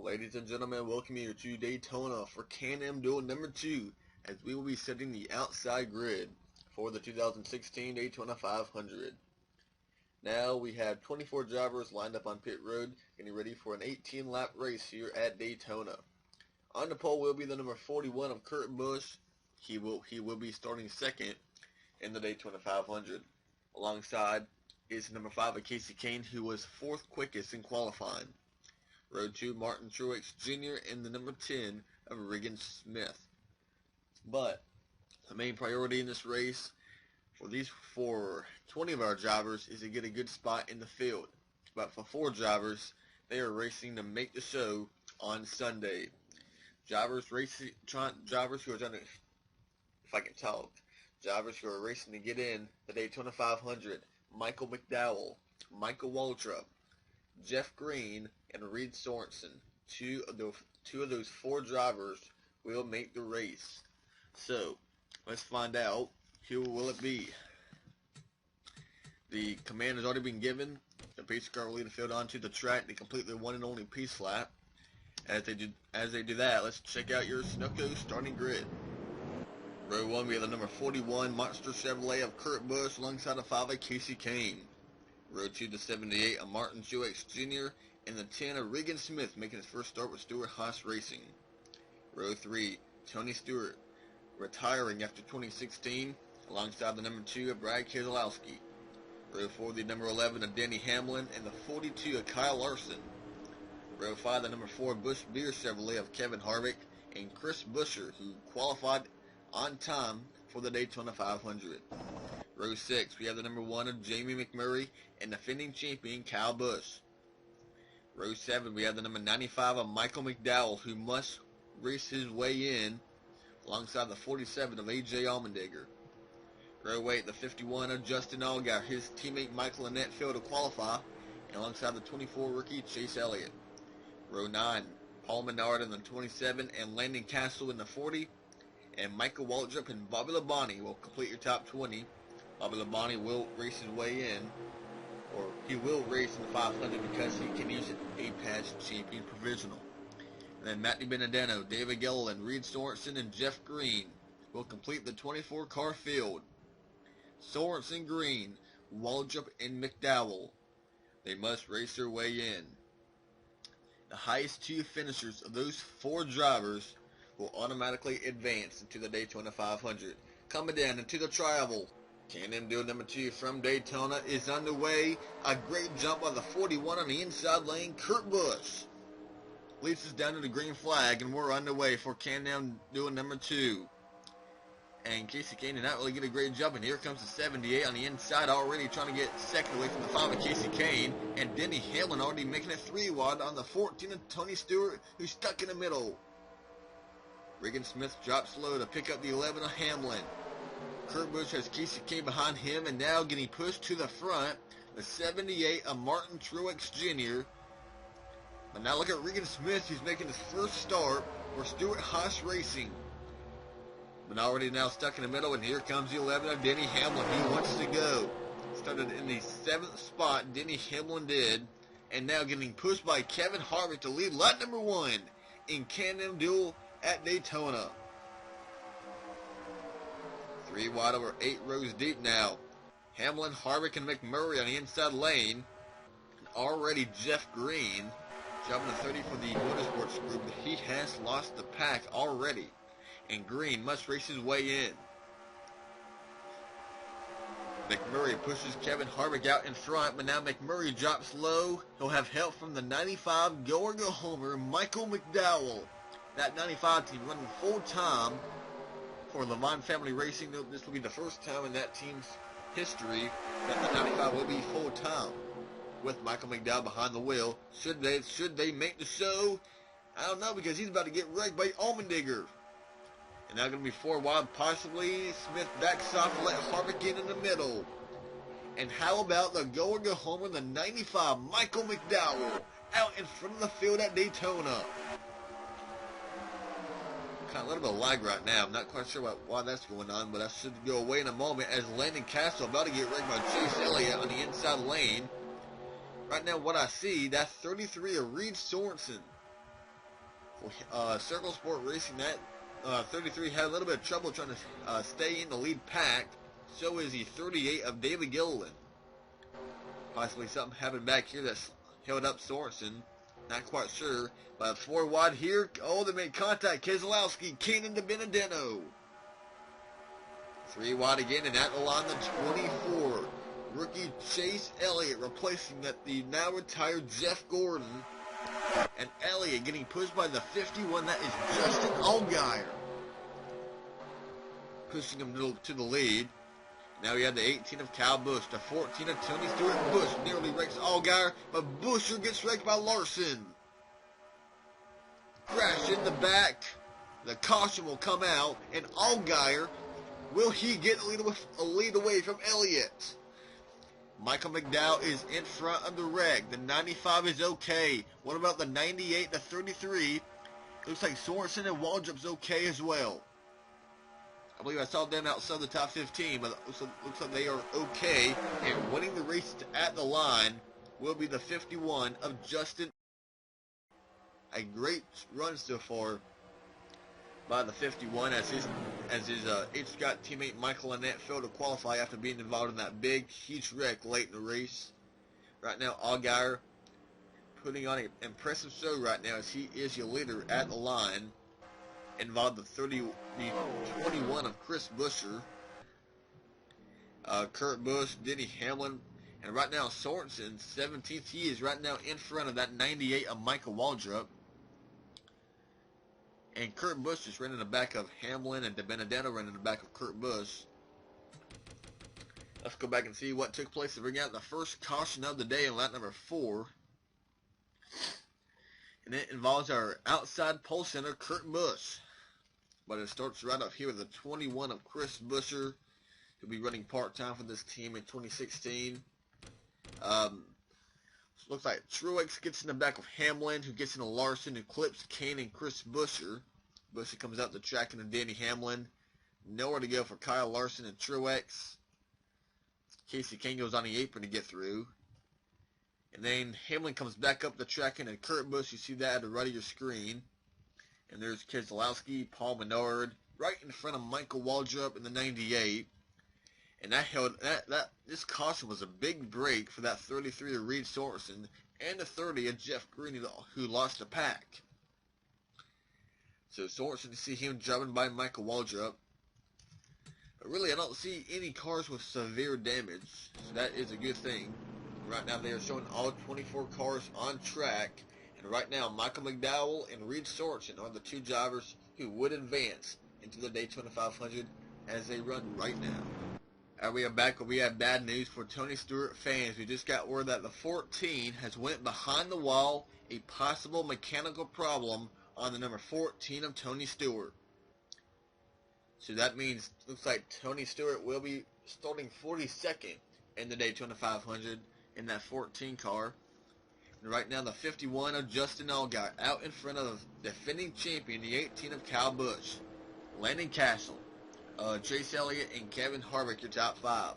Ladies and gentlemen, welcome you to Daytona for Can-Am Duel number 2, as we will be setting the outside grid for the 2016 Daytona 500. Now we have 24 drivers lined up on pit road, getting ready for an 18-lap race here at Daytona. On the pole will be the number 41 of Kurt Busch. He will be starting second in the Daytona 500. Alongside is number 5 of Kasey Kahne, who was 4th quickest in qualifying. Row 2, Martin Truex Jr. and the number 10 of Regan Smith. But the main priority in this race for 20 of our drivers is to get a good spot in the field. But for 4 drivers, they are racing to make the show on Sunday. Drivers who are trying to, if I can talk, drivers who are racing to get in the Daytona 500: Michael McDowell, Michael Waltrip, Jeff Green, and Reed Sorensen. Two of those 4 drivers will make the race. So let's find out who will it be. The command has already been given. The pace car will lead the field onto the track to complete their one and only piece lap. As they do that, let's check out your Sunoco starting grid. Row 1, we have the number 41 Monster Chevrolet of Kurt Busch alongside a 5 of Kasey Kahne. Row 2, the 78 of Martin Truex Jr. and the 10 of Regan Smith making his first start with Stewart-Haas Racing. Row 3, Tony Stewart retiring after 2016 alongside the number 2 of Brad Keselowski. Row 4, the number 11 of Denny Hamlin and the 42 of Kyle Larson. Row 5, the number 4 Busch Beer Chevrolet of Kevin Harvick and Chris Buescher, who qualified on time for the Daytona 500. Row 6, we have the number 1 of Jamie McMurray and defending champion Kyle Busch. Row 7, we have the number 95 of Michael McDowell, who must race his way in alongside the 47 of AJ Allmendinger. Row 8, the 51 of Justin Allgaier. His teammate Michael Annett failed to qualify, and alongside the 24 rookie Chase Elliott. Row 9, Paul Menard in the 27 and Landon Castle in the 40, and Michael Waltrip and Bobby Labonte will complete your top 20. Bobby Labonte will race his way in, or he will race in the 500 because he can use an A-Patch Champion Provisional. And then Matty Benedetto, David Gilliland, Reed Sorensen, and Jeff Green will complete the 24-car field. Sorensen, Green, Waltrip, and McDowell, they must race their way in. The highest 2 finishers of those 4 drivers will automatically advance into the Daytona 500. Coming down into the Tri-Oval, Can-Am Duel number 2 from Daytona is underway. A great jump by the 41 on the inside lane, Kurt Busch. Leads us down to the green flag, and we're underway for Can-Am Duel number 2. And Kasey Kahne did not really get a great jump, and here comes the 78 on the inside already trying to get second away from the 5 of Kasey Kahne, and Denny Hamlin already making it 3 wide on the 14 of Tony Stewart, who's stuck in the middle. Regan Smith drops low to pick up the 11 of Hamlin. Kurt Busch has Kasey Kahne behind him, and now getting pushed to the front, the 78 of Martin Truex Jr. But now look at Regan Smith, who's making his first start for Stewart-Haas Racing. But already now stuck in the middle, and here comes the 11 of Denny Hamlin. He wants to go. Started in the 7th spot, Denny Hamlin did, and now getting pushed by Kevin Harvick to lead lap number 1 in Can-Am Duel at Daytona. 3 wide over 8 rows deep now. Hamlin, Harvick, and McMurray on the inside lane. And already Jeff Green jumping to 30 for the Motorsports Group. He has lost the pack already, and Green must race his way in. McMurray pushes Kevin Harvick out in front, but now McMurray drops low. He'll have help from the 95 go-or-go-homer, Michael McDowell. That 95 team running full-time for Levine Family Racing. This will be the first time in that team's history that the 95 will be full-time with Michael McDowell behind the wheel. Should they make the show? I don't know, because he's about to get wrecked by Allmendinger. And now going to be 4 wide, possibly. Smith backs off to let Harvick get in the middle. And how about the go-or-go-homer, the 95 Michael McDowell, out in front of the field at Daytona? Kind of a little bit of lag right now. I'm not quite sure why that's going on, but that should go away in a moment as Landon Castle about to get wrecked by Chase Elliott on the inside lane. Right now, what I see, that's 33 of Reed Sorensen. For Circle Sport Racing, that 33 had a little bit of trouble trying to stay in the lead pack. So is the 38 of David Gilliland. Possibly something happened back here that's held up Sorensen. Not quite sure. But 4 wide here. Oh, they made contact. Keselowski, Keenan to Benedetto. 3 wide again, and at the line, the 24. Rookie Chase Elliott replacing the now retired Jeff Gordon. And Elliott getting pushed by the 51. That is Justin Allgaier. Pushing him to the lead. Now we have the 18 of Kyle Busch, the 14 of Tony Stewart. Busch nearly wrecks Allgaier, but Buescher gets wrecked by Larson. Crash in the back. The caution will come out, and Allgaier, will he get a lead away from Elliott? Michael McDowell is in front of the wreck. The 95 is okay. What about the 98, the 33? Looks like Sorensen and Waldrop's okay as well. I believe I saw them outside the top 15, but it looks like they are okay. And winning the race at the line will be the 51 of Justin. A great run so far by the 51 as his H. Scott teammate Michael Annett failed to qualify after being involved in that big, huge wreck late in the race. Right now, Allgaier putting on an impressive show right now as he is your leader at the line. Involved the 21 of Chris Buescher, Kurt Busch, Denny Hamlin, and right now Sorensen, 17th. He is right now in front of that 98 of Michael Waldrop. And Kurt Busch is running in the back of Hamlin, and DeBenedetto running in the back of Kurt Busch. Let's go back and see what took place to bring out the first caution of the day in lap number 4. And it involves our outside pole center, Kurt Busch. But it starts right up here with the 21 of Chris Buescher, who'll be running part-time for this team in 2016. Looks like Truex gets in the back of Hamlin, who gets into Larson, who clips Kane and Chris Buescher. Buescher comes out the track into Danny Hamlin. Nowhere to go for Kyle Larson and Truex. Casey Kane goes on the apron to get through. And then Hamlin comes back up the track into Kurt Busch. You see that at the right of your screen. And there's Keselowski, Paul Menard, right in front of Michael Waldrop in the 98. And this caution was a big break for that 33 of Reed Sorensen and the 30 of Jeff Green, who lost the pack. So Sorensen, you see him driving by Michael Waldrop. But really, I don't see any cars with severe damage, so that is a good thing. Right now, they are showing all 24 cars on track. And right now, Michael McDowell and Reed Sorensen are the 2 drivers who would advance into the Daytona 500 as they run right now. We are back where we have bad news for Tony Stewart fans. We just got word that the 14 has went behind the wall, a possible mechanical problem on the number 14 of Tony Stewart. So that means, looks like Tony Stewart will be starting 42nd in the Daytona 500 in that 14 car. And right now, the 51 of Justin Allgaier out in front of defending champion, the 18 of Kyle Busch. Landon Castle, Chase Elliott, and Kevin Harvick, your top 5.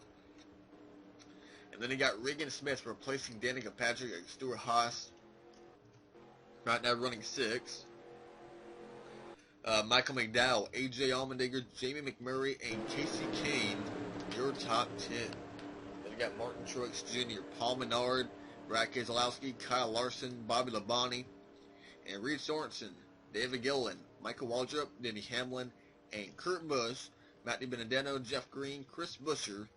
And then you got Regan Smith replacing Danica Patrick and Stuart Haas. Right now running 6. Michael McDowell, AJ Allmendinger, Jamie McMurray, and Casey Kane, your top 10. Then you got Martin Truex Jr., Paul Menard, Brad Keselowski, Kyle Larson, Bobby Labonte, and Reed Sorensen, David Gilliland, Michael Waldrop, Denny Hamlin, and Kurt Busch, Matty Benedetto, Jeff Green, Chris Buescher,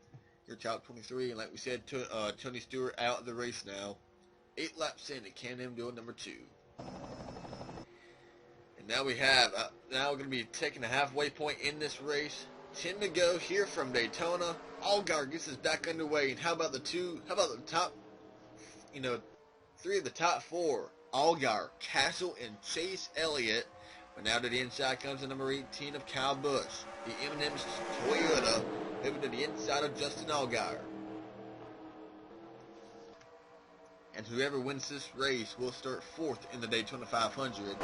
your top 23. And like we said, Tony Stewart out of the race now. 8 laps in to Can-Am doing number 2. And now we have, now we're going to be taking a halfway point in this race. 10 to go here from Daytona. Allgaier gets us back underway. And how about the top, 3 of the top 4? Allgaier, Castle, and Chase Elliott. But now to the inside comes the number 18 of Kyle Busch. The M&M's Toyota moving to the inside of Justin Allgaier. And whoever wins this race will start 4th in the Daytona 500.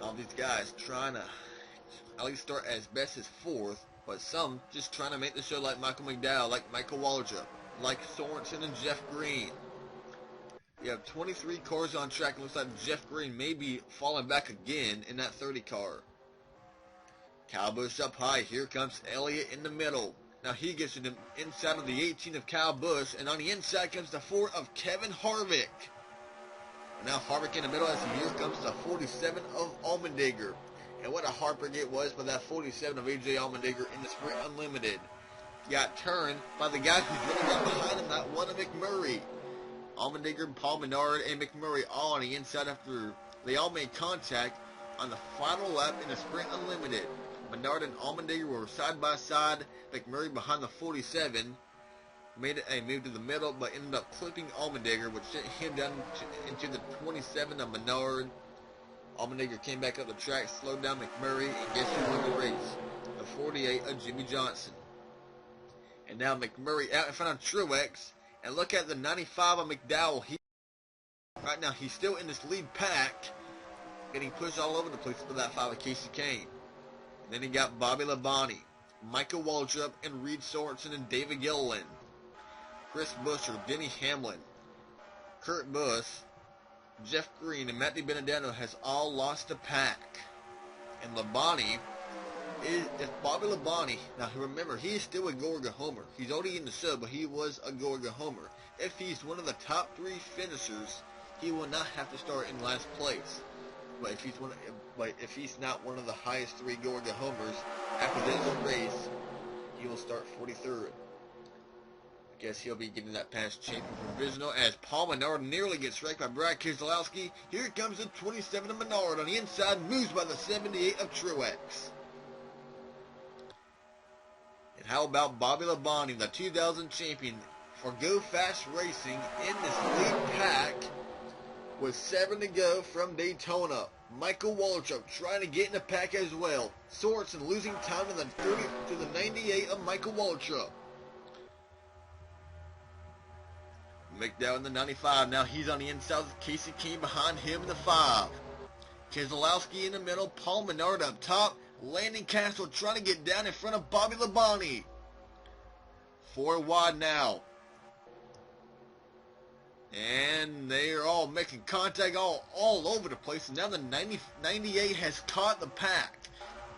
All these guys trying to at least start as best as 4th, but some just trying to make the show like Michael McDowell, like Michael Waldrop, like Sorensen and Jeff Green. You have 23 cars on track. It looks like Jeff Green may be falling back again in that 30 car. Kyle Busch up high. Here comes Elliott in the middle. Now he gets in inside of the 18 of Kyle Busch, and on the inside comes the 4 of Kevin Harvick. And now Harvick in the middle as here comes the 47 of Allmendinger. And what a heartbreak it was by that 47 of AJ Allmendinger in the Sprint Unlimited. Got turned by the guy who's running right behind him, that one of McMurray. Allmendinger, Paul Menard, and McMurray all on the inside after they all made contact on the final lap in the Sprint Unlimited. Menard and Allmendinger were side by side. McMurray behind the 47 made a move to the middle, but ended up clipping Allmendinger, which sent him down into the 27 of Menard. Allmendinger came back up the track, slowed down McMurray, and guess who won the race? The 48 of Jimmy Johnson. And now McMurray out in front of Truex. And look at the 95 of McDowell. Right now, he's still in this lead pack, getting pushed all over the place by that 5 of Casey Kane. And then he got Bobby Labonte, Michael Waltrip, and Reed Sorensen, and David Gilliland. Chris Buescher, Denny Hamlin, Kurt Busch, Jeff Green, and Matty Benedetto has all lost the pack. And Labonte, if Bobby Labonte, now remember, he is still a Gorga homer. He's already in the show, but he was a Gorga homer. If he's one of the top 3 finishers, he will not have to start in last place. But if he's not one of the highest 3 Gorga homers, after this race, he will start 43rd. I guess he'll be getting that past champion provisional as Paul Menard nearly gets wrecked by Brad Keselowski. Here comes the 27 of Menard on the inside, moves by the 78 of Truex. And how about Bobby Labonte, the 2000 champion for Go Fast Racing, in this lead pack with 7 to go from Daytona. Michael Waltrip trying to get in the pack as well. Sorensen losing time in the 30 to the 98 of Michael Waltrip. McDowell in the 95. Now he's on the inside with Casey Kane behind him in the 5. Keselowski in the middle. Paul Menard up top. Landon Castle trying to get down in front of Bobby Labonte. 4 wide now. And they are all making contact all over the place. And now the 98 has caught the pack.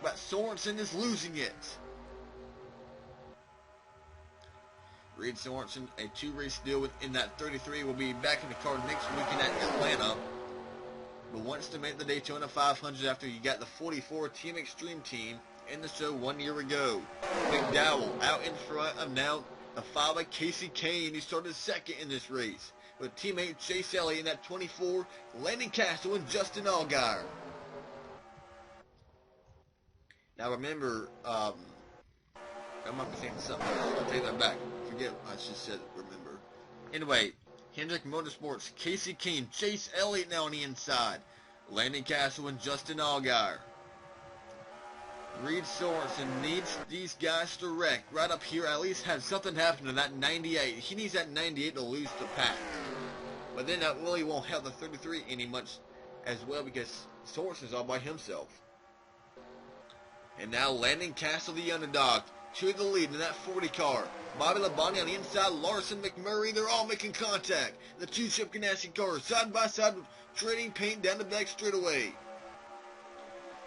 But Sorensen is losing it. Reed Sorensen, a 2-race deal within that 33, will be back in the car next weekend at Atlanta. But wants to make the Daytona 500 after he got the 44 Team Extreme team in the show 1 year ago. McDowell out in front of now the 5 of Casey Kane, who started second in this race, with teammate Chase Elliott in that 24, Landon Castle, and Justin Allgaier. Now remember, I might be saying something else. I'll take that back. Forget I just said remember. Anyway, Hendrick Motorsports, Casey Kane, Chase Elliott now on the inside. Landon Castle and Justin Allgaier. Reed Sorensen needs these guys to wreck right up here. At least have something happen to that 98. He needs that 98 to lose the pack. But then that really won't help the 33 any much as well because Sorensen's all by himself. And now Landon Castle, the underdog, to the lead in that 40 car. Bobby Labonte on the inside, Larson, McMurray, they're all making contact. The 2 Chip Ganassi cars side by side, trading paint down the back straightaway.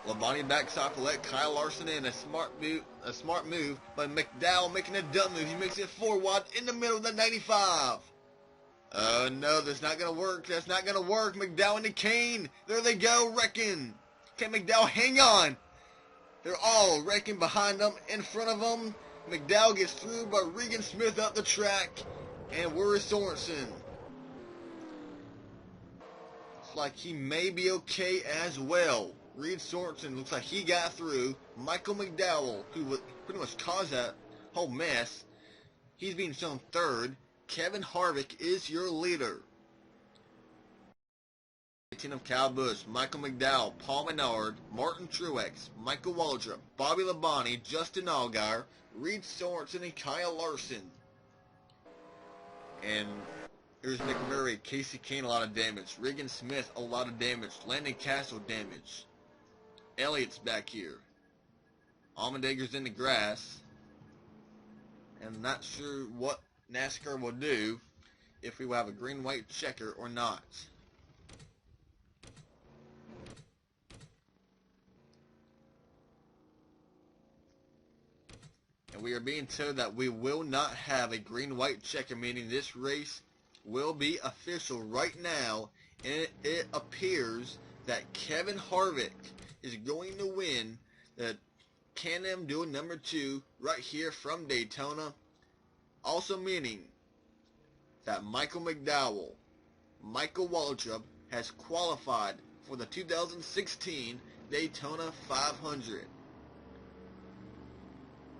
Labonte backs off to let Kyle Larson in. A smart move by McDowell, making a dumb move. He makes it 4 wide in the middle of the 95. Oh no, that's not going to work. That's not going to work. McDowell and Kane. There they go, wrecking. Can McDowell hang on? They're all wrecking behind them, in front of them. McDowell gets through, but Regan Smith up the track. And where is Sorensen? Looks like he may be okay as well. Reed Sorensen looks like he got through. Michael McDowell, who would pretty much caused that whole mess, he's being shown 3rd. Kevin Harvick is your leader. 18 of Kyle Busch, Michael McDowell, Paul Menard, Martin Truex, Michael Waltrip, Bobby Labonte, Justin Allgaier, Reed Sorensen, and Kyle Larson. And here's McMurray, Casey Kane, a lot of damage. Regan Smith, a lot of damage. Landon Castle, damage. Elliott's back here. Allmendinger's in the grass. And I'm not sure what NASCAR will do. if we will have a green-white checker or not. And we are being told that we will not have a green-white checker, meaning this race will be official right now, and it appears that Kevin Harvick is going to win the Can-Am Duel number 2 right here from Daytona, also meaning that Michael McDowell, Michael Waltrip, has qualified for the 2016 Daytona 500.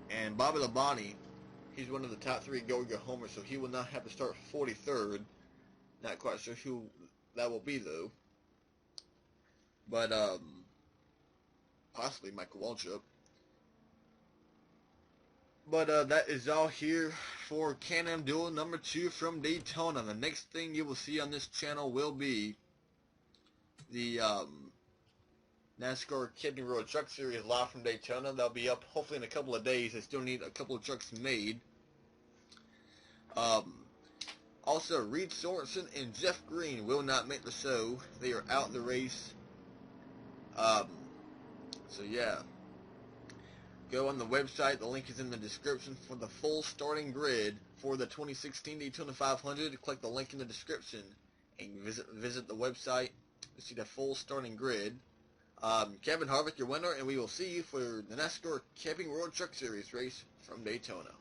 And Bobby Labonte, he's one of the top 3 go-go homers, so he will not have to start 43rd. Not quite sure who that will be, though. But, possibly Michael Waltrip. But, that is all here for Can-Am Duel number 2 from Daytona. The next thing you will see on this channel will be the, NASCAR Camping World Truck Series live from Daytona. That'll be up hopefully in a couple of days. They still need a couple of trucks made. Also, Reed Sorensen and Jeff Green will not make the show. They are out the race. So yeah. Go on the website. The link is in the description for the full starting grid for the 2016 Daytona 500. Click the link in the description and visit the website to see the full starting grid. Kevin Harvick, your winner, and we will see you for the NASCAR Camping World Truck Series race from Daytona.